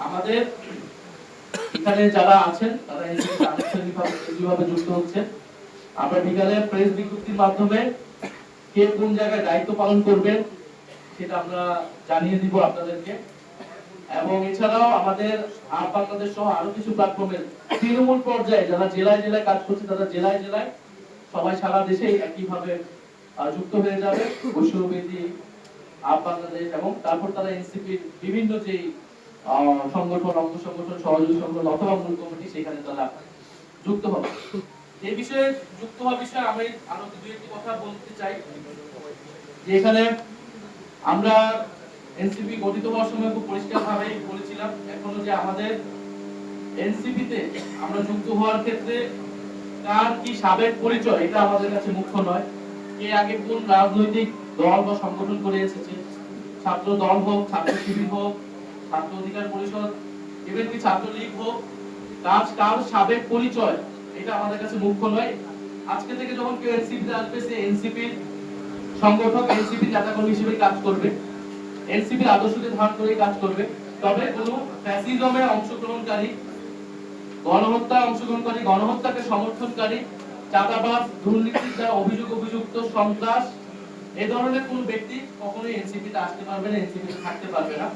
আমাদের এখানে যারা আছেন তারা এনসিপিতে আনুষ্ঠানিকভাবে যুক্ত হচ্ছেন। আমরা বিকালে প্রেস বিজ্ঞপ্তির মাধ্যমে কে কোন জায়গায় দায়িত্ব পালন করবেন সেটা আমরা জানিয়ে দিব আপনাদেরকে। এবং এছাড়াও আমাদের আপ বাংলাদেশ সহ আরো কিছু প্ল্যাটফর্মের তৃণমূল পর্যায়ে যারা জেলায় জেলায় কাজ করছে তারা জেলায় জেলায় সবাই সারা দেশে একইভাবে যুক্ত হয়ে যাবে বৈষ্ণববেদী আপ বাংলাদেশ, এবং তারপর তারা এনসিপির বিভিন্ন যে সংগঠন, অঙ্গ সংগঠন, সহযোগী সংগঠন অথবা মূল কমিটি সেখানে তারা যুক্ত হবে। এই বিষয়ে যুক্ত হওয়ার বিষয়ে আমি আরো দুই একটি কথা বলতে চাই যে এখানে আমরা এনসিপি গঠিত হওয়ার সময় খুব পরিষ্কারভাবে বলেছিলাম এখনো যে আমাদের এনসিপিতে আমরা যুক্ত হওয়ার ক্ষেত্রে কার কি সাবেক পরিচয় এটা আমাদের কাছে মুখ্য নয়। কে আগে কোন রাজনৈতিক দল বা সংগঠন করে এসেছে, ছাত্র দল হোক, ছাত্র শিবির হোক, ছাত্র অধিকার পরিষদ, এমনকি ছাত্রলীগ হোক, কার সাবেক পরিচয় এটা আমাদের কাছে মুখ্য নয়। আজকে থেকে যখন কেউ এনসিপিতে আসবে সে এনসিপির সংগঠক, এনসিপির নেতাকর্মী হিসেবে কাজ করবে, এনসিপির আদর্শকে ধারণ করে কাজ করবে। তবে কোনো ফ্যাসিজমে অংশগ্রহণকারী, গণহত্যায় অংশগ্রহণকারী, গণহত্যাকে সমর্থনকারী, চাঁদাবাজ, দুর্নীতির দ্বারা অভিযুক্ত সন্ত্রাস এই ধরনের কোন ব্যক্তি কখনোই এনসিপিতে আসতে পারবে না, এনসিপিতে থাকতে পারবে না।